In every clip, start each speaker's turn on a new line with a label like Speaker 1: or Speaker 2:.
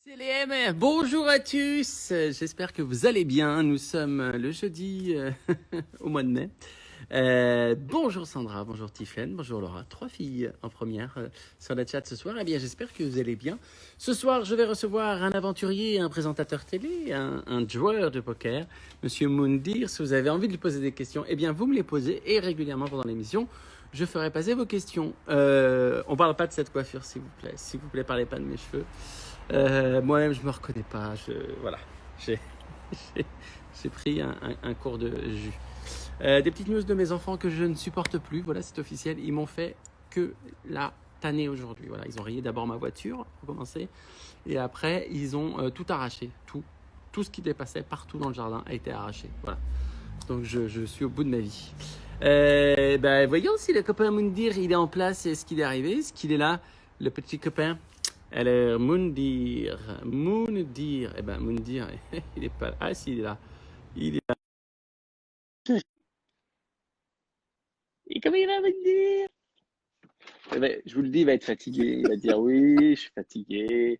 Speaker 1: C'est les M. Bonjour à tous, j'espère que vous allez bien. Nous sommes le jeudi au mois de mai. Bonjour Sandra, bonjour Tiffaine, bonjour Laura. Trois filles en première sur la chat ce soir. Eh bien, j'espère que vous allez bien. Ce soir, je vais recevoir un aventurier, un présentateur télé, un joueur de poker, Monsieur Moundir. Si vous avez envie de lui poser des questions, eh bien, vous me les posez et régulièrement pendant l'émission, je ferai passer vos questions. On parle pas de cette coiffure, s'il vous plaît. S'il vous plaît, parlez pas de mes cheveux. Moi-même, je me reconnais pas. Voilà, j'ai j'ai pris un cours de jus. Des petites news de mes enfants que je ne supporte plus. Voilà, c'est officiel. Ils m'ont fait que la tanner aujourd'hui. Voilà, ils ont rayé d'abord ma voiture pour commencer, et après ils ont tout arraché. Tout ce qui dépassait partout dans le jardin a été arraché. Voilà. Donc je suis au bout de ma vie. Voyons si le copain Moundir il est en place. Est-ce qu'il est arrivé? Est-ce qu'il est là, le petit copain? Alors, Moundir. Eh ben, Moundir, il est pas là. Ah, si, il est là. Il est là. Et comment il va, Moundir? Eh ben, je vous le dis, il va être fatigué. Il va dire oui, je suis fatigué.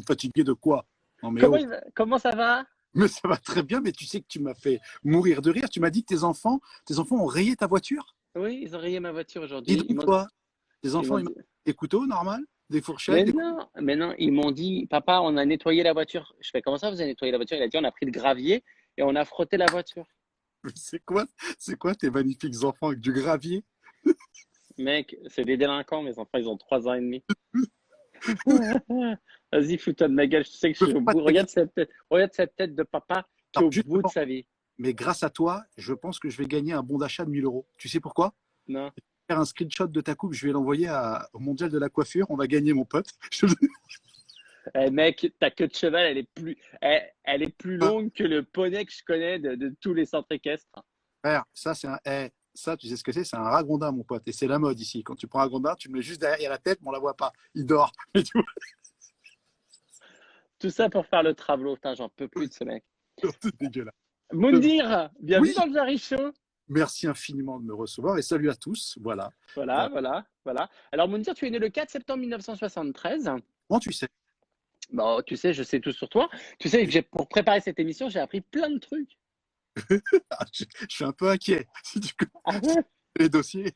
Speaker 2: Fatigué de quoi? Non mais
Speaker 1: Comment,
Speaker 2: oh,
Speaker 1: comment ça va?
Speaker 2: mais ça va très bien, mais tu sais que tu m'as fait mourir de rire. Tu m'as dit que tes enfants ont rayé ta voiture.
Speaker 1: Oui, ils ont rayé ma voiture
Speaker 2: Dis
Speaker 1: aujourd'hui.
Speaker 2: donc quoi? Tes
Speaker 1: Ils m'ont
Speaker 2: enfants, ils
Speaker 1: dit,
Speaker 2: m'ont des couteaux, normal? Des fourchettes, des...
Speaker 1: mais non, ils m'ont dit, papa, on a nettoyé la voiture. Je fais, comment ça, vous avez nettoyé la voiture? Il a dit, on a pris le gravier et on a frotté la voiture.
Speaker 2: C'est quoi tes magnifiques enfants avec du gravier?
Speaker 1: Mec, c'est des délinquants, mes enfants, ils ont 3 ans et demi. Vas-y, fous-toi de ma gueule, je sais que je
Speaker 2: Je
Speaker 1: suis
Speaker 2: peux
Speaker 1: au
Speaker 2: pas
Speaker 1: bout.
Speaker 2: te gagner.
Speaker 1: Regarde cette tête de papa qui est
Speaker 2: Alors,
Speaker 1: au bout de
Speaker 2: justement,
Speaker 1: sa vie.
Speaker 2: mais grâce à toi, je pense que je vais gagner un bon d'achat de 1 000 euros. Tu sais pourquoi?
Speaker 1: Non.
Speaker 2: Faire un screenshot de ta coupe, je vais l'envoyer au mondial de la coiffure. On va gagner, mon pote.
Speaker 1: Eh, mec, ta queue de cheval, elle est plus longue que le poney que je connais de tous les centres équestres.
Speaker 2: Frère, ça, tu sais ce que c'est? C'est un ragondin, mon pote. Et c'est la mode ici. Quand tu prends un ragondin, tu le mets juste derrière la tête, mais on la voit pas. Il dort. Et tu vois,
Speaker 1: Tout ça pour faire le travelot. Putain, j'en peux plus de ce mec.
Speaker 2: c'est dégueulasse.
Speaker 1: Moundir, bienvenue
Speaker 2: Oui,
Speaker 1: dans le Jarry Show.
Speaker 2: merci infiniment de me recevoir et salut à tous. Voilà.
Speaker 1: Voilà,
Speaker 2: Euh,
Speaker 1: voilà, voilà. Alors, Moundir, tu es né le 4 septembre 1973.
Speaker 2: Comment tu sais?
Speaker 1: Bon, tu sais, je sais tout sur toi. Tu sais que pour préparer cette émission, j'ai appris plein de trucs.
Speaker 2: Je suis un peu inquiet. Si tu connais
Speaker 1: Ah ouais.
Speaker 2: les dossiers,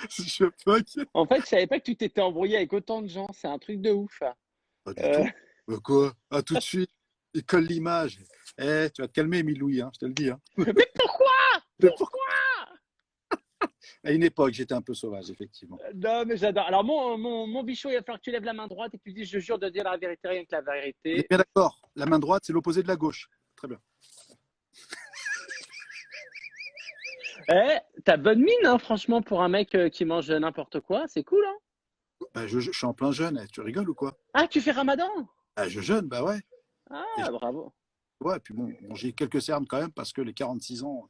Speaker 2: je suis un peu inquiet.
Speaker 1: En fait, je savais pas que tu t'étais embrouillé avec autant de gens. C'est un truc de ouf.
Speaker 2: Pas du
Speaker 1: Euh,
Speaker 2: tout. Quoi? Ah, tout de suite, il colle l'image. Tu vas te calmer, Émile Louis, hein, je te le dis. Hein.
Speaker 1: Mais pourquoi?
Speaker 2: Mais pour-
Speaker 1: Pourquoi?
Speaker 2: À une époque, j'étais un peu sauvage, effectivement.
Speaker 1: Non, mais j'adore. Alors, mon bichot, il va falloir que tu lèves la main droite et que tu dis, je jure de dire la vérité, rien que la
Speaker 2: On est
Speaker 1: vérité.
Speaker 2: bien d'accord. La main droite, c'est l'opposé de la gauche. Très bien.
Speaker 1: Eh, t'as bonne mine, hein, franchement, pour un mec qui mange n'importe quoi. C'est cool, hein?
Speaker 2: Bah, je suis en plein jeûne. Tu rigoles ou quoi?
Speaker 1: Ah, tu fais Ramadan?
Speaker 2: Ah, je jeûne, bah ouais. Et
Speaker 1: Ah, bravo.
Speaker 2: ouais, puis bon, j'ai quelques cernes quand même parce que les 46 ans,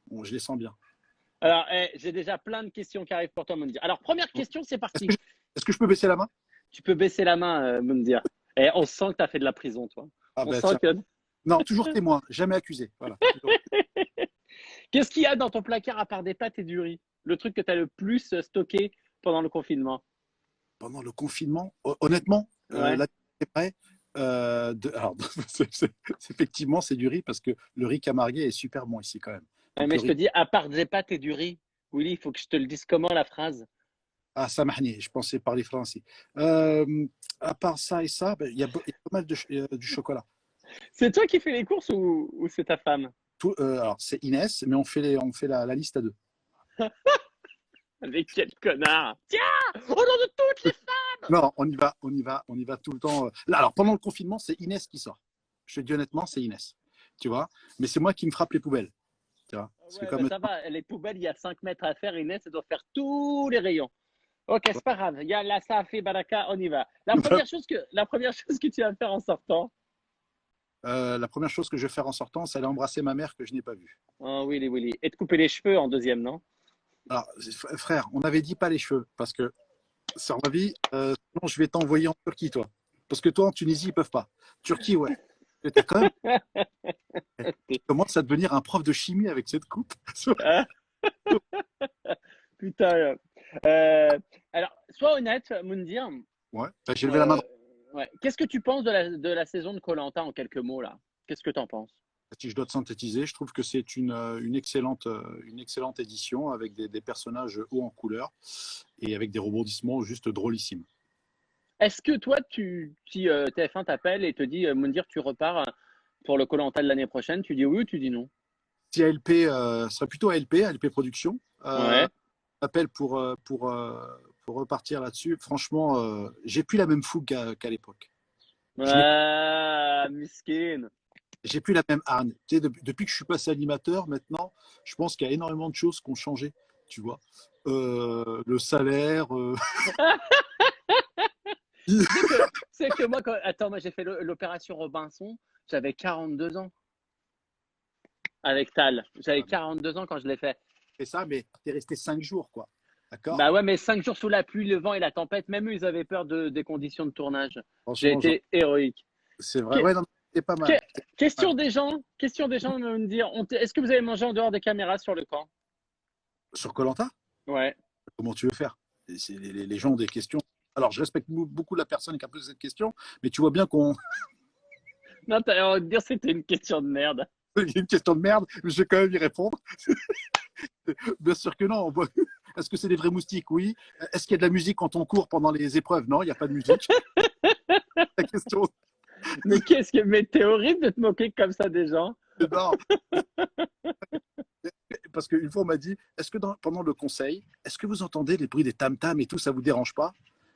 Speaker 2: bon, je les sens bien.
Speaker 1: Alors, j'ai déjà plein de questions qui arrivent pour toi, Moundir. Alors, première question, c'est
Speaker 2: Est-ce
Speaker 1: parti.
Speaker 2: que je, est-ce que je peux baisser la main?
Speaker 1: Tu peux baisser la main, Moundir. Et on sent que tu as fait de la prison, toi.
Speaker 2: Ah
Speaker 1: On
Speaker 2: bah
Speaker 1: sent
Speaker 2: tiens.
Speaker 1: que.
Speaker 2: Non, toujours témoin, jamais accusé. Voilà.
Speaker 1: Qu'est-ce qu'il y a dans ton placard à part des pâtes et du riz? Le truc que tu as le plus stocké pendant le confinement?
Speaker 2: Pendant le confinement, honnêtement,
Speaker 1: Ouais.
Speaker 2: là, c'est vrai. Alors, effectivement, c'est du riz parce que le riz camarguais est super bon ici quand même.
Speaker 1: Ouais,
Speaker 2: Donc
Speaker 1: mais
Speaker 2: le
Speaker 1: je te
Speaker 2: riz,
Speaker 1: dis, à part des pâtes et du riz. Willy, il faut que je te le dise comment la phrase?
Speaker 2: ah, ça m'a je pensais parler français. Euh, à part ça et ça, ben, il y a pas mal du chocolat.
Speaker 1: C'est toi qui fais les courses ou c'est ta femme?
Speaker 2: Alors, c'est Inès, mais on fait la liste à deux.
Speaker 1: Mais quel connard! Tiens! Au nom de toutes les femmes!
Speaker 2: Non, on y va tout le temps. Là, alors, pendant le confinement, c'est Inès qui sort. Je te dis honnêtement, c'est Inès. Tu vois? Mais c'est moi qui me frappe les poubelles. Tu vois? Parce que
Speaker 1: Ouais, bah
Speaker 2: comme
Speaker 1: ça va, les poubelles, il y a 5 mètres à faire. Inès, elle doit faire tous les rayons. Ok, c'est pas grave. Il y a la Safi Baraka, on y va. La première chose que tu vas faire en sortant.
Speaker 2: la première chose que je vais faire en sortant, c'est aller embrasser ma mère que je n'ai pas vue.
Speaker 1: Oh, Willy, Willy. Et te couper les cheveux en deuxième, non?
Speaker 2: Alors, frère, on avait dit pas les cheveux, parce que sur ma vie, sinon je vais t'envoyer en Turquie, toi. Parce que toi, en Tunisie, ils peuvent pas. Turquie, ouais. T'as quand même, tu commences à devenir un prof de chimie avec cette coupe.
Speaker 1: Ah, putain. Alors, sois honnête, Moundir.
Speaker 2: Ouais. Bah, j'ai levé la main
Speaker 1: Euh,
Speaker 2: droite.
Speaker 1: Ouais. Qu'est-ce que tu penses de la saison de koh en quelques mots là? Qu'est-ce que tu en penses?
Speaker 2: Si je dois te synthétiser, je trouve que c'est une excellente édition avec des personnages hauts en couleur et avec des rebondissements juste drôlissimes.
Speaker 1: Est-ce que toi, si TF1 t'appelle et te dit, Moundir, tu repars pour le koh de l'année prochaine, tu dis oui ou tu dis non?
Speaker 2: Si ALP, ce serait plutôt ALP Productions,
Speaker 1: Ouais.
Speaker 2: appelle pour repartir là-dessus. Franchement, j'ai plus la même fougue qu'à l'époque. Je n'ai
Speaker 1: Ah, miskin.
Speaker 2: j'ai plus la même hargne. Tu sais, depuis que je suis passé animateur, maintenant, je pense qu'il y a énormément de choses qui ont changé. Tu vois, le salaire.
Speaker 1: Tu sais que moi, attends, moi j'ai fait l'opération Robinson, j'avais 42 ans avec Tal. J'avais 42 ans quand je l'ai fait.
Speaker 2: Et ça, mais tu es resté 5 jours, quoi. D'accord.
Speaker 1: Bah ouais, mais 5 jours sous la pluie, le vent et la tempête, même eux, ils avaient peur des conditions de tournage. J'ai
Speaker 2: Franchement,
Speaker 1: été héroïque.
Speaker 2: c'est vrai.
Speaker 1: Que-
Speaker 2: Ouais, non, c'est pas mal.
Speaker 1: que- question des gens de me dire, est-ce que vous avez mangé en dehors des caméras sur le camp?
Speaker 2: Sur koh
Speaker 1: Ouais.
Speaker 2: comment tu veux faire? Les gens ont des questions. Alors, je respecte beaucoup la personne qui a posé cette question, mais tu vois bien qu'on
Speaker 1: Non, t'as envie de dire que c'était une question de merde.
Speaker 2: il y a une question de merde, mais je vais quand même y répondre. Bien sûr que non. Est-ce que c'est des vrais moustiques? Oui. Est-ce qu'il y a de la musique quand on court pendant les épreuves? Non, il n'y a pas de musique. La question,
Speaker 1: Mais t'es horrible de te moquer comme ça des gens.
Speaker 2: c'est non. Parce qu'une fois, on m'a dit, est-ce que pendant le conseil, est-ce que vous entendez les bruits des tam-tams et tout, ça vous dérange pas?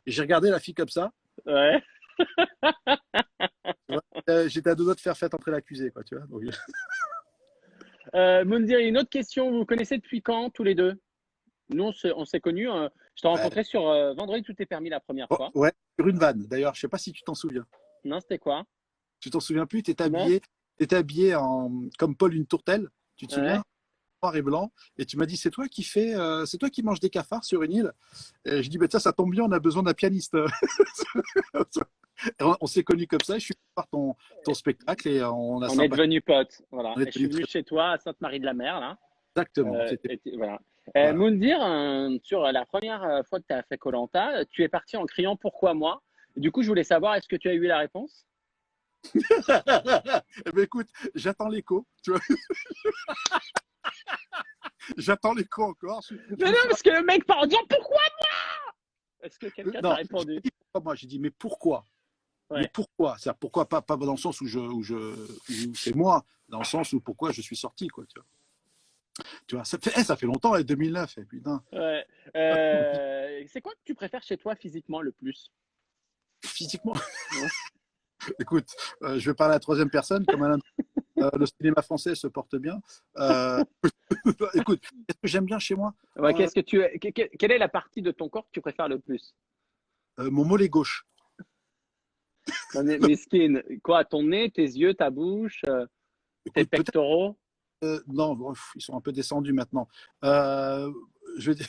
Speaker 2: Et j'ai regardé la fille comme ça.
Speaker 1: Ouais.
Speaker 2: Tu vois. J'étais à deux doigts de faire fête entre l'accusé, quoi, tu vois. Donc,
Speaker 1: Moundir, une autre question. Vous vous connaissez depuis quand, tous les deux? Nous, on s'est connus. Je t'ai
Speaker 2: ouais.
Speaker 1: rencontré sur Vendredi, tout est permis la première
Speaker 2: Oh,
Speaker 1: fois.
Speaker 2: ouais, sur une vanne. D'ailleurs, je sais pas si tu t'en souviens.
Speaker 1: Non, c'était quoi?
Speaker 2: Tu t'en souviens plus? Tu étais
Speaker 1: Non?
Speaker 2: habillé, t'étais habillé comme Paul une tourtelle. Tu te souviens?
Speaker 1: Ouais.
Speaker 2: Noir et blanc. Et tu m'as dit, c'est toi qui manges des cafards sur une île. Et je dis, bah, ça tombe bien, on a besoin d'un pianiste. On s'est connus comme ça. Je suis venu voir ton spectacle et on a
Speaker 1: On est
Speaker 2: sympathisé.
Speaker 1: devenus potes. Voilà.
Speaker 2: On est
Speaker 1: Et je suis
Speaker 2: devenus
Speaker 1: venu
Speaker 2: très
Speaker 1: chez toi à Sainte-Marie-de-la-Mer, là.
Speaker 2: exactement. C'était
Speaker 1: Voilà.
Speaker 2: voilà.
Speaker 1: Moundir, sur la première fois que tu as fait koh tu es parti en criant pourquoi moi? Du coup, je voulais savoir, est-ce que tu as eu la réponse?
Speaker 2: Eh ben, écoute, j'attends l'écho. Tu vois, j'attends l'écho encore.
Speaker 1: Mais non, parce que le mec part en disant pourquoi moi? Est-ce que quelqu'un t'a
Speaker 2: Non,
Speaker 1: répondu?
Speaker 2: moi, j'ai dit, mais pourquoi? Mais
Speaker 1: Ouais.
Speaker 2: pourquoi? C'est-à-dire, pourquoi pas dans le sens où c'est moi, dans le sens où pourquoi je suis sorti, quoi. Tu vois, ça fait longtemps, 2009, putain.
Speaker 1: Ouais. C'est quoi que tu préfères chez toi physiquement le plus?
Speaker 2: Physiquement,
Speaker 1: Ouais.
Speaker 2: écoute, je vais parler à la troisième personne, comme Alain. Le cinéma français se porte bien. Euh, écoute, qu'est-ce que j'aime bien chez moi?
Speaker 1: Ouais, quelle est la partie de ton corps que tu préfères le plus?
Speaker 2: Mon mollet gauche.
Speaker 1: Non, mais skin, quoi, ton nez, tes yeux, ta bouche, tes
Speaker 2: Écoute, peut-être,
Speaker 1: pectoraux?
Speaker 2: non, ils sont un peu descendus maintenant. Euh, je veux dire,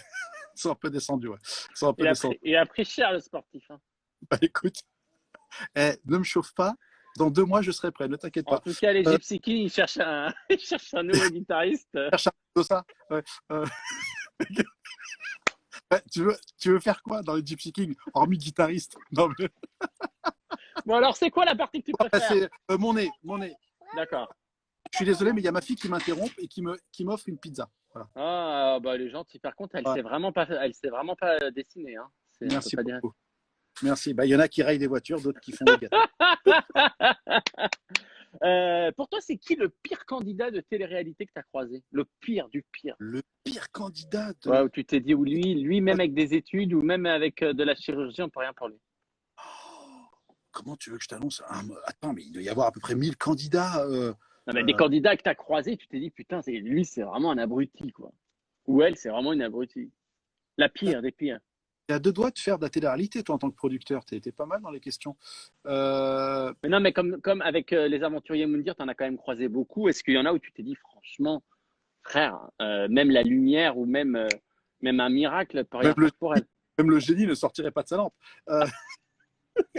Speaker 2: ils sont un peu descendus, ouais. Ils sont un peu descendus.
Speaker 1: Il a pris cher le sportif, hein.
Speaker 2: Bah, écoute, ne me chauffe pas. Dans 2 mois, je serai prêt. Ne t'inquiète
Speaker 1: En
Speaker 2: pas.
Speaker 1: tout cas, les
Speaker 2: Euh,
Speaker 1: Gypsy Kings, ils cherchent ils cherchent un nouveau guitariste.
Speaker 2: cherche un peu ça. Ouais. Ouais, tu veux faire quoi dans les Gypsy Kings, hormis guitariste? Non, mais
Speaker 1: Bon, alors, c'est quoi la partie que tu préfères?
Speaker 2: c'est mon nez, mon nez.
Speaker 1: D'accord.
Speaker 2: Je suis désolé, mais il y a ma fille qui m'interrompt et qui m'offre une pizza. Voilà.
Speaker 1: Ah, bah, les gens, par contre,
Speaker 2: Ouais.
Speaker 1: elle sait vraiment pas dessiner, hein. On peut
Speaker 2: Merci
Speaker 1: pas dire.
Speaker 2: beaucoup. Merci. Bah, il y en a qui raillent des voitures, d'autres qui font des gâteaux.
Speaker 1: Pour toi, c'est qui le pire candidat de télé-réalité que tu as croisé? Le pire du pire.
Speaker 2: Le pire candidat
Speaker 1: Ouais,
Speaker 2: de.
Speaker 1: où tu t'es dit, ou lui, même avec des études, ou même avec de la chirurgie, on peut rien pour lui.
Speaker 2: Oh, comment tu veux que je t'annonce? Attends, mais il doit y avoir à peu près 1000 candidats.
Speaker 1: Non, mais des candidats que tu as croisés, tu t'es dit, putain, lui, c'est vraiment un abruti, quoi. Ou elle, c'est vraiment une abrutie. La pire des pires.
Speaker 2: Tu as deux doigts de faire de la télé-réalité, toi, en tant que producteur. Tu étais pas mal dans les questions.
Speaker 1: Mais non, mais comme avec les aventuriers Moundir, tu en as quand même croisé beaucoup. Est-ce qu'il y en a où tu t'es dit, franchement, frère, même la lumière ou même un miracle peut rien
Speaker 2: Même le,
Speaker 1: faire pour elle?
Speaker 2: même le génie ne sortirait pas de sa lampe. Euh,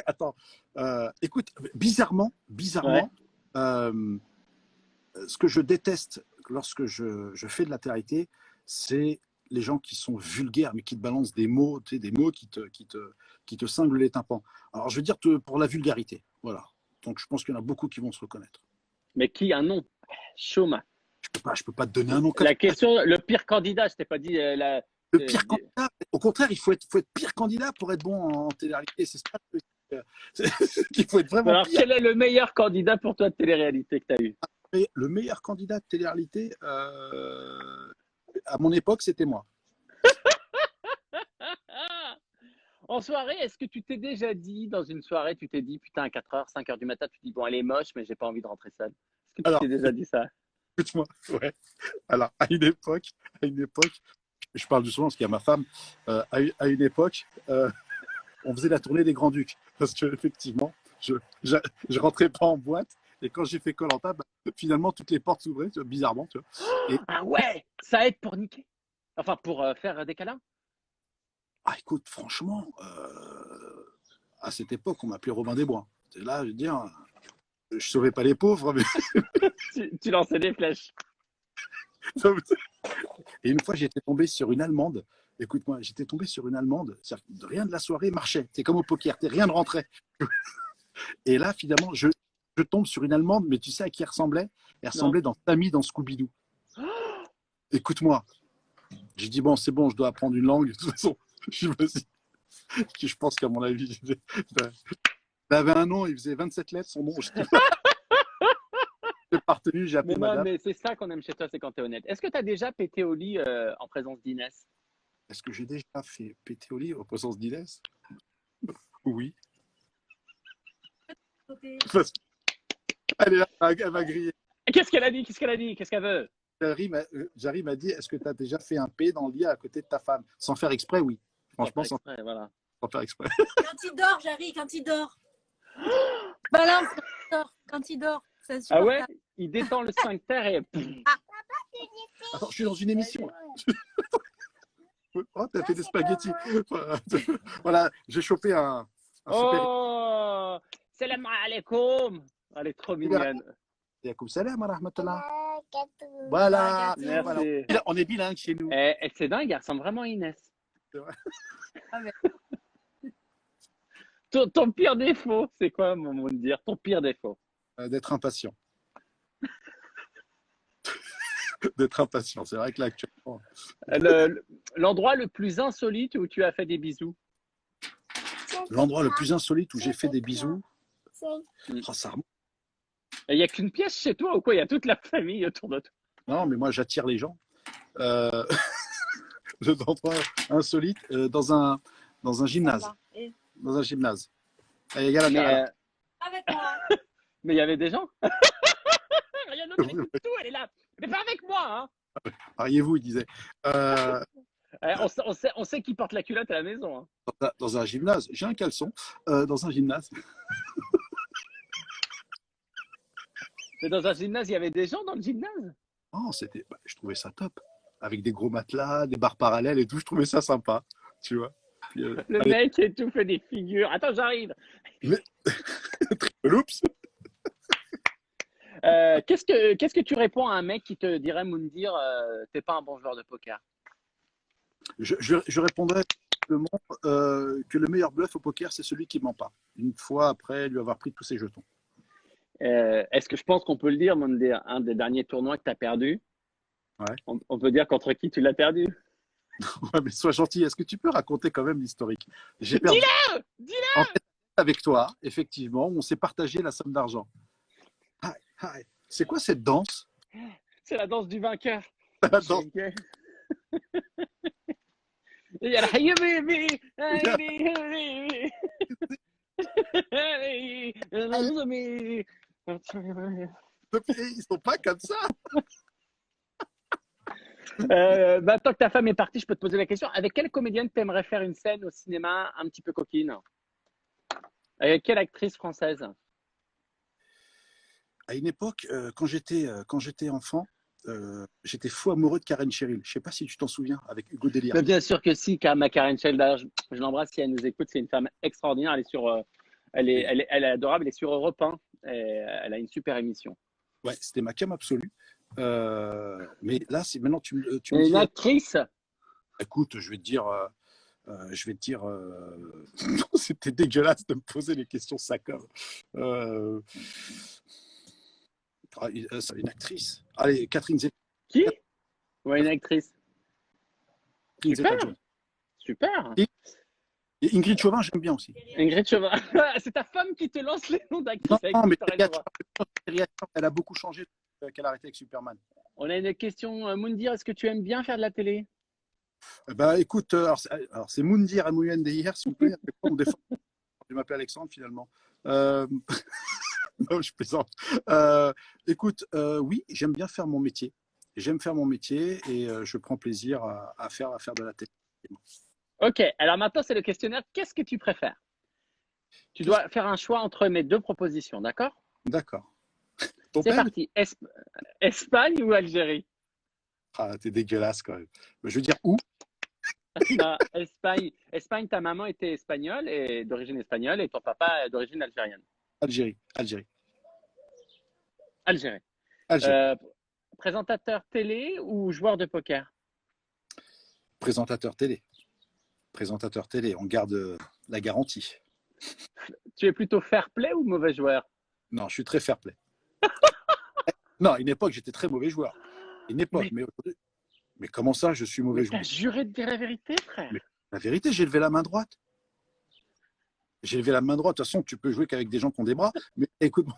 Speaker 2: attends. Écoute, bizarrement,
Speaker 1: Ouais.
Speaker 2: euh, ce que je déteste lorsque je fais de la télé-réalité, c'est les gens qui sont vulgaires, mais qui te balancent des mots, tu sais, des mots qui te cingle les tympans. Alors, je veux dire pour la vulgarité. Voilà. Donc, je pense qu'il y en a beaucoup qui vont se reconnaître.
Speaker 1: Mais qui a un nom? Chôma.
Speaker 2: Je peux pas te donner un nom comme
Speaker 1: La
Speaker 2: ça.
Speaker 1: question, le pire candidat, je t'ai pas dit
Speaker 2: Le pire candidat, au contraire, il faut être pire candidat pour être bon en télé-réalité. C'est ça qu'il faut être vraiment
Speaker 1: Alors,
Speaker 2: pire.
Speaker 1: quel est le meilleur candidat pour toi de télé-réalité que tu as eu?
Speaker 2: Et le meilleur candidat de télé-réalité, à mon époque, c'était moi.
Speaker 1: En soirée, est-ce que tu t'es déjà dit, dans une soirée, tu t'es dit, putain, à 4h, 5h du matin, tu te dis, bon, elle est moche, mais j'ai pas envie de rentrer seule. Est-ce que tu
Speaker 2: Alors,
Speaker 1: t'es déjà dit ça?
Speaker 2: écoute-moi, ouais. Alors, à une époque, je parle doucement parce qu'il y a ma femme, à une époque, on faisait la tournée des Grands-Ducs. Parce qu'effectivement, je rentrais pas en boîte. Et quand j'ai fait Koh-Lanta, finalement, toutes les portes s'ouvraient, bizarrement. Tu vois. Et,
Speaker 1: Ah ouais, ça aide pour niquer. Enfin, pour faire des câlins.
Speaker 2: écoute, franchement, à cette époque, on m'appelait Robin des Bois. C'est là, je veux dire, je sauvais pas les pauvres, mais
Speaker 1: Tu lançais des flèches.
Speaker 2: Et une fois, j'étais tombé sur une Allemande. Écoute-moi, j'étais tombé sur une Allemande. Rien de la soirée marchait. C'est comme au poker, rien ne rentrait. Et là, finalement, je tombe sur une Allemande, mais tu sais à qui elle ressemblait? Elle ressemblait dans Tammy dans Scooby-Doo. Écoute-moi. J'ai dit, bon, c'est bon, je dois apprendre une langue. De toute façon, je pense qu'à mon avis, il avait un nom, il faisait 27 lettres, son nom. Je n'ai pas retenu, j'ai appelé
Speaker 1: Mais non,
Speaker 2: madame.
Speaker 1: mais c'est ça qu'on aime chez toi, c'est quand tu es honnête. Est-ce que tu as déjà pété au lit en présence d'Inès?
Speaker 2: Est-ce que j'ai déjà fait péter au lit en présence d'Inès? Oui. Parce qu'elle est là, elle m'a grillé.
Speaker 1: Qu'est-ce qu'elle a dit? Qu'est-ce qu'elle a dit? Qu'est-ce qu'elle veut?
Speaker 2: Jarry m'a dit, est-ce que tu as déjà fait un P dans le lit à côté de ta femme? Sans faire exprès, oui. Franchement, sans
Speaker 1: Voilà.
Speaker 2: faire exprès.
Speaker 3: Quand il dort, Jarry, quand il dort. Balance quand il dort. C'est
Speaker 1: Ah ouais?
Speaker 3: insupportable.
Speaker 1: Il détend le sphincter et...
Speaker 2: Attends, je suis dans une émission. Oh, t'as fait des spaghettis. Voilà, j'ai chopé un super.
Speaker 1: Oh! Salam alaikum! Elle est trop mignonne.
Speaker 2: Yacoub salam wa rahmatullah. Voilà.
Speaker 1: Merci.
Speaker 2: Voilà. On est bilingue chez nous.
Speaker 1: Et c'est dingue, elle ressemble vraiment à Inès.
Speaker 2: C'est vrai.
Speaker 3: Ah, mais-
Speaker 1: Ton pire défaut, c'est quoi, mon mot de dire? Ton pire défaut?
Speaker 2: D'être impatient. D'être impatient. C'est vrai que là, actuellement.
Speaker 1: L'endroit le plus insolite où tu as fait des bisous?
Speaker 2: L'endroit le plus insolite où j'ai fait des bisous. Oh, ça remonte.
Speaker 1: Il n'y a qu'une pièce chez toi ou quoi? Il y a toute la famille autour de toi.
Speaker 2: Non, mais moi, j'attire les gens. L'endroit insolite dans un gymnase. Dans un gymnase. Et il y a
Speaker 1: Mais
Speaker 3: Avec moi.
Speaker 1: mais il y avait des gens? Rien d'autre, elle écoute tout, elle est là. Mais pas avec moi, hein.
Speaker 2: Pariez-vous, il disait.
Speaker 1: On sait qui porte la culotte à la maison. Hein.
Speaker 2: Dans un gymnase. J'ai un caleçon. Dans un gymnase.
Speaker 1: Mais dans un gymnase, il y avait des gens dans le gymnase?
Speaker 2: Oh, je trouvais ça top. Avec des gros matelas, des barres parallèles et tout. Je trouvais ça sympa. Tu vois. Puis,
Speaker 1: Le mec et tout fait des figures. Attends, j'arrive.
Speaker 2: Oups.
Speaker 1: Qu'est-ce que tu réponds à un mec qui te dirait, Moundir, t'es pas un bon joueur de poker?
Speaker 2: Je répondrais simplement, que le meilleur bluff au poker, c'est celui qui ment pas. Une fois après lui avoir pris tous ses jetons.
Speaker 1: Est-ce que je pense qu'on peut le dire, Moundir, un des derniers tournois que tu as perdu?
Speaker 2: Ouais.
Speaker 1: On peut dire contre qui tu l'as perdu?
Speaker 2: Ouais, mais sois gentil. Est-ce que tu peux raconter quand même l'historique? J'ai perdu.
Speaker 1: Dis-le!
Speaker 2: En fait, avec toi, effectivement, on s'est partagé la somme d'argent. C'est quoi cette danse?
Speaker 1: C'est la danse du vainqueur.
Speaker 2: La danse.
Speaker 1: Ok. Il y a la Hey baby, hey baby.
Speaker 2: Ils sont pas comme ça.
Speaker 1: Tant que ta femme est partie, je peux te poser la question. Avec quelle comédienne t'aimerais faire une scène au cinéma un petit peu coquine? Avec quelle actrice française?
Speaker 2: À une époque, quand j'étais enfant, j'étais fou amoureux de Karen Cheryl. Je sais pas si tu t'en souviens, avec Hugo Delia.
Speaker 1: Mais bien sûr que si, ma Karen Sheldon, je l'embrasse si elle nous écoute. C'est une femme extraordinaire. Elle est sur, elle est adorable. Elle est sur Europe 1. Et elle a une super émission.
Speaker 2: Ouais, c'était ma cam absolue. Mais là, maintenant tu me
Speaker 1: Une
Speaker 2: dis.
Speaker 1: actrice?
Speaker 2: Écoute, je vais te dire Je vais te dire, c'était dégueulasse de me poser les questions ça comme. Une actrice. Allez, Catherine
Speaker 1: Qui? Ouais, une actrice. Super.
Speaker 2: Zeta-Jones.
Speaker 1: Super.
Speaker 2: Et Ingrid Chauvin, j'aime bien aussi.
Speaker 1: Ingrid Chauvin. C'est ta femme qui te lance les noms d'actrices.
Speaker 2: Non, mais elle a beaucoup changé qu'elle a arrêté avec Superman.
Speaker 1: On a une question, Moundir, est-ce que tu aimes bien faire de la télé?
Speaker 2: Bah écoute, alors c'est Moundir M-O-U-N-D-I-R, s'il vous plaît. On défend. Je m'appelle Alexandre finalement. Non, je plaisante. Écoute, oui, j'aime bien faire mon métier. J'aime faire mon métier et je prends plaisir à faire de la télé.
Speaker 1: Ok, alors maintenant c'est le questionnaire. Qu'est-ce que tu préfères? Tu dois faire un choix entre mes deux propositions, d'accord?
Speaker 2: D'accord. Ton
Speaker 1: C'est
Speaker 2: père?
Speaker 1: parti. Espagne ou Algérie?
Speaker 2: Ah, t'es dégueulasse quand même. Je veux dire où?
Speaker 1: Non, Espagne, ta maman était espagnole et d'origine espagnole et ton papa est d'origine algérienne.
Speaker 2: Algérie.
Speaker 1: Algérie. Présentateur télé ou joueur de poker?
Speaker 2: Présentateur télé. On garde la garantie.
Speaker 1: Tu es plutôt fair play ou mauvais joueur?
Speaker 2: Non, je suis très fair play. Non, à une époque, j'étais très mauvais joueur. Une époque, mais aujourd'hui. Mais comment ça, je suis mauvais
Speaker 1: Mais
Speaker 2: joueur?
Speaker 1: t'as juré de dire la vérité, frère.
Speaker 2: Mais la vérité, j'ai levé la main droite. De toute façon, tu peux jouer qu'avec des gens qui ont des bras. Mais écoute-moi.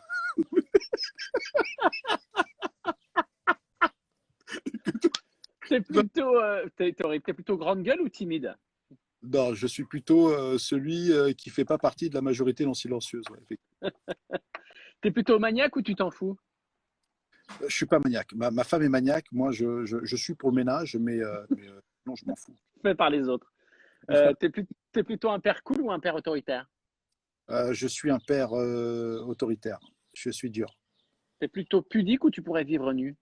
Speaker 1: T'es plutôt grande gueule ou timide?
Speaker 2: Non, je suis plutôt celui qui fait pas partie de la majorité non silencieuse. Ouais, effectivement.
Speaker 1: T'es plutôt maniaque ou tu t'en fous?
Speaker 2: Je suis pas maniaque. Ma femme est maniaque. Moi, je suis pour le ménage, mais non, je m'en fous.
Speaker 1: Fait par les autres. T'es plutôt un père cool ou un père autoritaire?
Speaker 2: Je suis un père autoritaire. Je suis dur.
Speaker 1: T'es plutôt pudique ou tu pourrais vivre nu?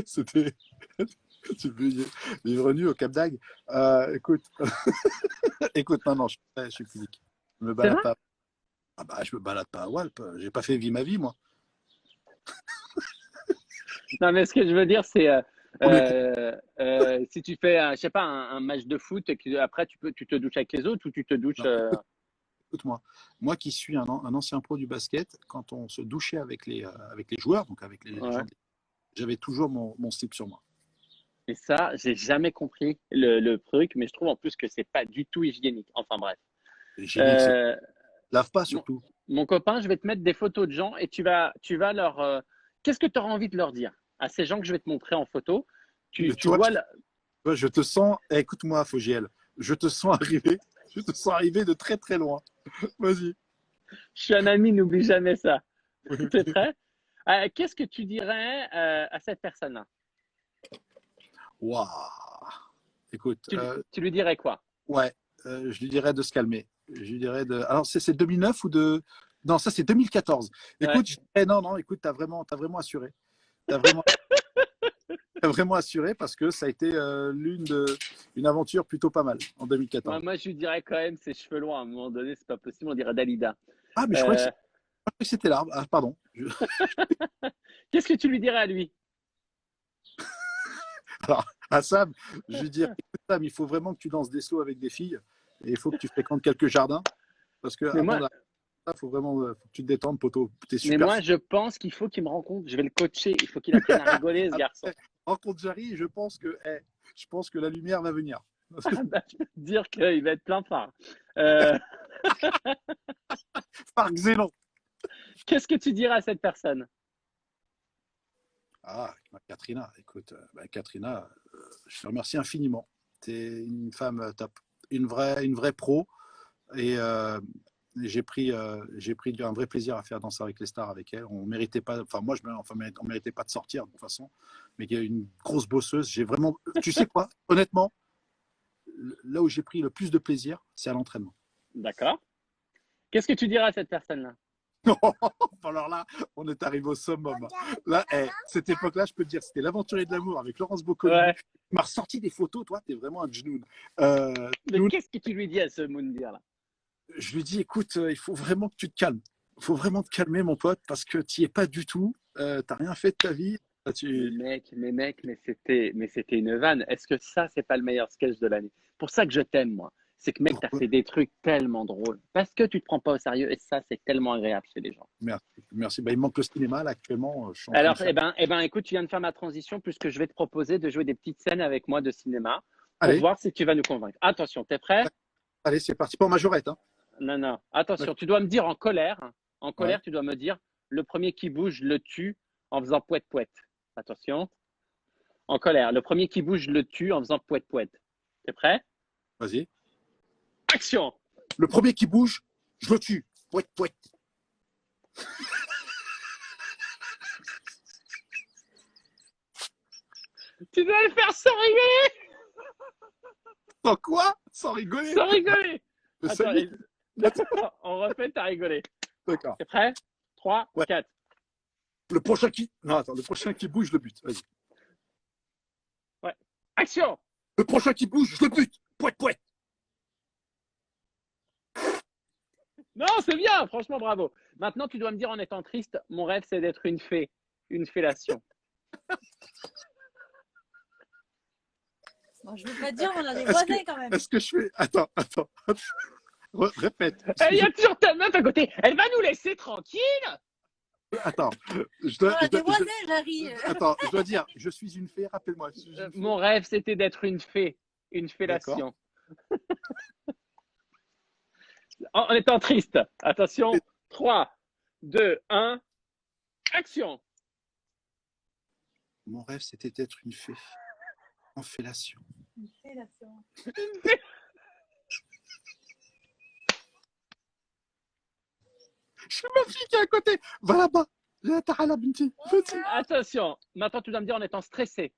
Speaker 2: C'était. Tu veux vivre nu au Cap d'Agde. Écoute, non, je suis physique. Je me balade pas. Ah bah, je me balade pas à Walp. J'ai pas fait vie ma vie, moi.
Speaker 1: Non, mais ce que je veux dire, c'est si tu fais, je sais pas, un match de foot et que après tu te douches avec les autres ou tu te douches.
Speaker 2: Écoute-moi, moi qui suis un ancien pro du basket, quand on se douchait avec les joueurs, donc avec les gens, j'avais toujours mon slip sur moi.
Speaker 1: Et ça, j'ai jamais compris le truc, mais je trouve en plus que c'est pas du tout hygiénique. Enfin bref.
Speaker 2: Hygiénique, lave pas surtout.
Speaker 1: Mon copain, je vais te mettre des photos de gens et tu vas leur. Qu'est-ce que tu auras envie de leur dire à ces gens que je vais te montrer en photo? Tu vois
Speaker 2: je te sens. Écoute-moi, Fogiel. Je te sens arriver de très très loin. Vas-y.
Speaker 1: Je suis un ami, n'oublie jamais ça. T'es prêt? Qu'est-ce que tu dirais à cette personne-là?
Speaker 2: Waouh. Écoute.
Speaker 1: Tu lui dirais quoi?
Speaker 2: Ouais, je lui dirais de se calmer. Je lui dirais de. Alors, c'est 2009 ou de. Non, ça, c'est 2014. Écoute, je dirais, non, écoute, t'as vraiment assuré. T'as vraiment assuré parce que ça a été une aventure plutôt pas mal en 2014.
Speaker 1: Moi, je lui dirais quand même ses cheveux longs. À un moment donné, c'est pas possible. On dirait Dalida.
Speaker 2: Ah, mais je crois que c'était l'arbre. Ah, pardon.
Speaker 1: Qu'est-ce que tu lui dirais à lui?
Speaker 2: Alors, à Sam, je lui dirais, écoute, Sam, il faut vraiment que tu danses des slows avec des filles et il faut que tu fréquentes quelques jardins parce que il faut vraiment que tu te détendes, poteau. T'es super.
Speaker 1: Mais moi, je pense qu'il faut qu'il me rencontre. Je vais le coacher. Il faut qu'il apprenne à rigoler, ce garçon.
Speaker 2: Rencontre Jarry, je pense que la lumière va venir.
Speaker 1: Je peux te dire qu'il va être plein phare.
Speaker 2: Par Xénon.
Speaker 1: Qu'est-ce que tu dirais à cette personne?
Speaker 2: Ah, Katrina, écoute, Katrina, je te remercie infiniment. Tu es une femme top, une vraie pro et j'ai pris un vrai plaisir à faire Danser avec les stars avec elle. On méritait pas, on méritait pas de sortir de toute façon, mais il y a une grosse bosseuse. J'ai vraiment, tu sais quoi, honnêtement, là où j'ai pris le plus de plaisir, c'est à l'entraînement.
Speaker 1: D'accord. Qu'est-ce que tu dirais à cette personne-là?
Speaker 2: Alors là, on est arrivé au summum. Là, cette époque-là, je peux te dire, c'était l'aventurier de l'amour avec Laurence Boccolini.
Speaker 1: Ouais.
Speaker 2: Il m'a ressorti des photos. Toi, t'es vraiment un genoun.
Speaker 1: Mais qu'est-ce que tu lui dis à ce Moundir là?
Speaker 2: Je lui dis, écoute, il faut vraiment que tu te calmes. Il faut vraiment te calmer, mon pote, parce que tu n'y es pas du tout. T'as rien fait de ta vie. Ah,
Speaker 1: Mais c'était une vanne. Est-ce que ça, c'est pas le meilleur sketch de l'année? Pour ça que je t'aime, moi. C'est que, mec, t'as
Speaker 2: Pourquoi?
Speaker 1: fait des trucs tellement drôles. Parce que tu te prends pas au sérieux et ça, c'est tellement agréable chez les gens.
Speaker 2: Merci. Merci. Bah, il me manque le cinéma, là, actuellement. Je suis en train de
Speaker 1: Alors,
Speaker 2: faire.
Speaker 1: écoute, tu viens de faire ma transition puisque je vais te proposer de jouer des petites scènes avec moi de cinéma pour
Speaker 2: Allez,
Speaker 1: voir si tu vas nous convaincre. Attention, t'es prêt?
Speaker 2: allez, c'est parti pour majorette. Hein.
Speaker 1: Non, non. Attention, tu dois me dire en colère. En
Speaker 2: Ouais,
Speaker 1: colère, tu dois me dire le premier qui bouge, je le tue en faisant pouette pouette. Attention. En colère. Le premier qui bouge, je le tue en faisant pouette pouette. T'es prêt?
Speaker 2: vas-y.
Speaker 1: Action!
Speaker 2: Le premier qui bouge, je le tue. Pouet, pouet.
Speaker 1: Tu dois le faire sans rigoler!
Speaker 2: Sans quoi? Sans rigoler.
Speaker 1: Sans rigoler!
Speaker 2: Ça
Speaker 1: Attends,
Speaker 2: y est.
Speaker 1: on refait, t'as rigolé.
Speaker 2: D'accord.
Speaker 1: T'es prêt? 3,
Speaker 2: Ouais.
Speaker 1: 4.
Speaker 2: Le prochain qui. Non, attends, le prochain qui bouge, je le bute. Vas-y.
Speaker 1: Ouais. Action!
Speaker 2: Le prochain qui bouge, je le bute. Pouet, pouet.
Speaker 1: Non, c'est bien, franchement, bravo. Maintenant, tu dois me dire en étant triste, mon rêve, c'est d'être une fée. Une fellation.
Speaker 3: Bon, je veux pas te dire, on a des
Speaker 2: Est-ce
Speaker 3: voisins
Speaker 2: que,
Speaker 3: quand même.
Speaker 2: est-ce que je fais. Attends. Répète.
Speaker 1: Il y a toujours ta meuf à côté. Elle va nous laisser tranquille.
Speaker 2: Attends. Je
Speaker 3: On
Speaker 2: dois,
Speaker 3: a
Speaker 2: je
Speaker 3: des
Speaker 2: dois-
Speaker 3: voisins, Larry.
Speaker 2: Attends, je dois dire, je suis une fée, rappelle-moi. Je suis une fée.
Speaker 1: Mon rêve, c'était d'être une fée. Une
Speaker 2: D'accord.
Speaker 1: fellation. En étant triste. Attention. 3, 2, 1. Action.
Speaker 2: Mon rêve, c'était d'être une fée. En fellation.
Speaker 3: Une fellation.
Speaker 2: Je suis ma fille qui est à côté. Va là-bas. Là, ta'ala, binti. Vas-y.
Speaker 1: Attention. Maintenant, tu dois me dire en étant stressé.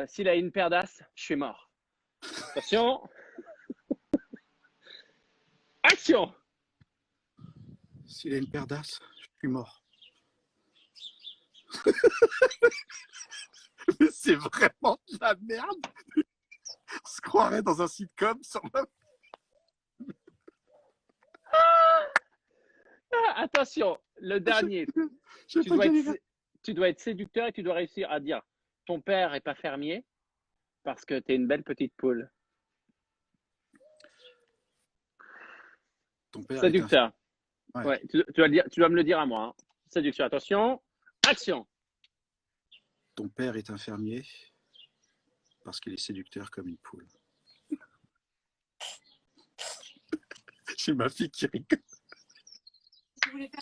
Speaker 1: S'il a une paire d'as, je suis mort. Attention. Action.
Speaker 2: S'il a une paire d'as, je suis mort. Mais c'est vraiment de la merde. On se croirait dans un sitcom sur ma...
Speaker 1: Attention. Le dernier.
Speaker 2: Je sais
Speaker 1: Tu
Speaker 2: pas
Speaker 1: dois,
Speaker 2: quelle
Speaker 1: être,
Speaker 2: est
Speaker 1: tu dois être séducteur et tu dois réussir à dire ton père est pas fermier parce que tu es une belle petite poule.
Speaker 2: ton père est un...
Speaker 1: Séducteur.
Speaker 2: Ouais.
Speaker 1: Ouais, tu dois me le dire à moi. Hein. Séduction. Attention. Action.
Speaker 2: Ton père est un fermier parce qu'il est séducteur comme une poule. J'ai ma fille qui rigole.
Speaker 3: Tu voulais faire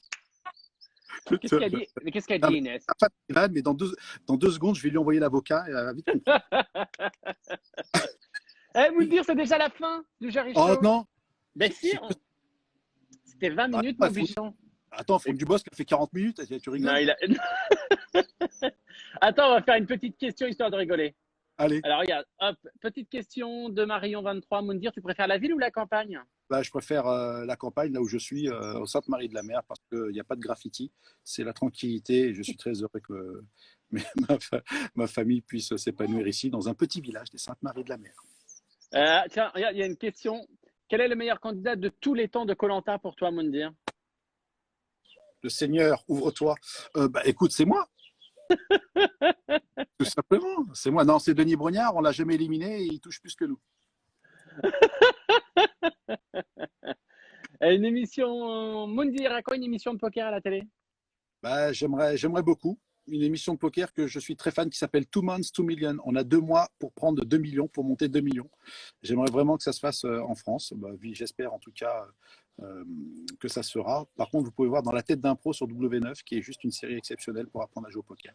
Speaker 1: Qu'est-ce qu'elle dit, mais qu'est-ce qu'elle dit, Inès?
Speaker 2: Mais dans deux secondes, je vais lui envoyer l'avocat et elle va vite comprendre.
Speaker 1: Vous dire, c'est déjà la fin du Jerry
Speaker 2: Oh
Speaker 1: Show.
Speaker 2: non.
Speaker 1: Ben si, c'était 20 minutes, mon bichon.
Speaker 2: Attends, Franck Dubosc a fait 40 minutes, tu rigoles?
Speaker 1: Non, Attends, on va faire une petite question histoire de rigoler.
Speaker 2: Allez,
Speaker 1: Alors, regarde, hop, petite question de Marion23. Moundir, tu préfères la ville ou la campagne?
Speaker 2: bah, je préfère la campagne, là où je suis, au Sainte-Marie-de-la-Mer, parce qu'il n'y a pas de graffiti. C'est la tranquillité et je suis très heureux que ma famille puisse s'épanouir ici, dans un petit village des Sainte-Marie-de-la-Mer.
Speaker 1: Tiens, regarde, il y a une question. Quel est le meilleur candidat de tous les temps de koh pour toi, Moundir?
Speaker 2: Le Seigneur, ouvre-toi. Bah, écoute, c'est moi. Tout simplement, c'est moi. Non, c'est Denis Brognard, on l'a jamais éliminé et il touche plus que nous.
Speaker 1: Une émission, Moundir, à quoi une émission de poker à la télé?
Speaker 2: Bah, j'aimerais beaucoup. Une émission de poker que je suis très fan qui s'appelle 2 Months, 2 Million. On a 2 mois pour prendre 2 millions, pour monter 2 millions. J'aimerais vraiment que ça se fasse en France. Bah, j'espère en tout cas que ça sera. Par contre, vous pouvez voir dans La Tête d'un Pro sur W9, qui est juste une série exceptionnelle pour apprendre à jouer au poker.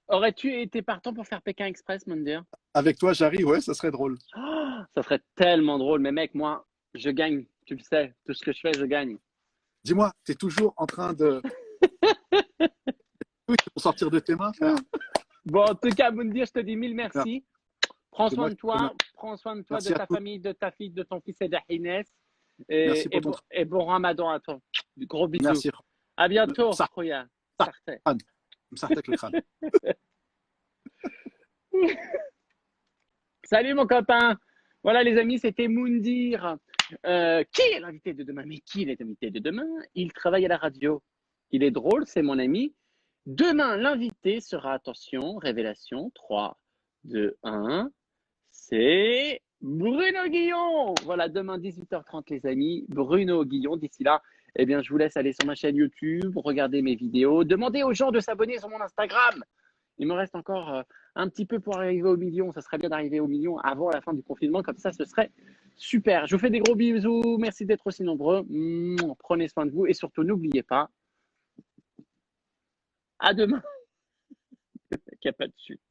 Speaker 1: Aurais-tu été partant pour faire Pékin Express, Moundir?
Speaker 2: Avec toi, Jarry, ouais, ça serait drôle.
Speaker 1: Oh, ça serait tellement drôle. Mais mec, moi, je gagne. Tu le sais. Tout ce que je fais, je gagne.
Speaker 2: Dis-moi, tu es toujours en train de... Oui, pour sortir de tes mains, frère.
Speaker 1: Bon, en tout cas, Moundir, je te dis mille merci. Prends soin de toi.
Speaker 2: Merci
Speaker 1: Prends soin de toi,
Speaker 2: Merci
Speaker 1: de
Speaker 2: à
Speaker 1: ta
Speaker 2: tous.
Speaker 1: famille, de ta fille, de ton fils et d'Inès.
Speaker 2: Merci pour ton
Speaker 1: Et bon ramadan à toi. Gros bisous.
Speaker 2: Merci.
Speaker 1: À bientôt.
Speaker 2: Ça-
Speaker 1: Khoya.
Speaker 2: ça-
Speaker 1: Sarté.
Speaker 2: Ça avec le crâne.
Speaker 1: Salut mon copain. Voilà les amis, c'était Moundir. Qui est l'invité de demain? Mais qui est l'invité de demain? Il travaille à la radio. Il est drôle, c'est mon ami. Demain, l'invité sera, attention, révélation, 3, 2, 1, c'est Bruno Guillon. Voilà, demain 18h30 les amis, Bruno Guillon. D'ici là, eh bien, je vous laisse aller sur ma chaîne YouTube, regarder mes vidéos, demandez aux gens de s'abonner sur mon Instagram. Il me reste encore un petit peu pour arriver au million. Ça serait bien d'arriver au million avant la fin du confinement, comme ça, ce serait super. Je vous fais des gros bisous, merci d'être aussi nombreux. Prenez soin de vous et surtout, n'oubliez pas, à demain. Il n'y a pas de chute.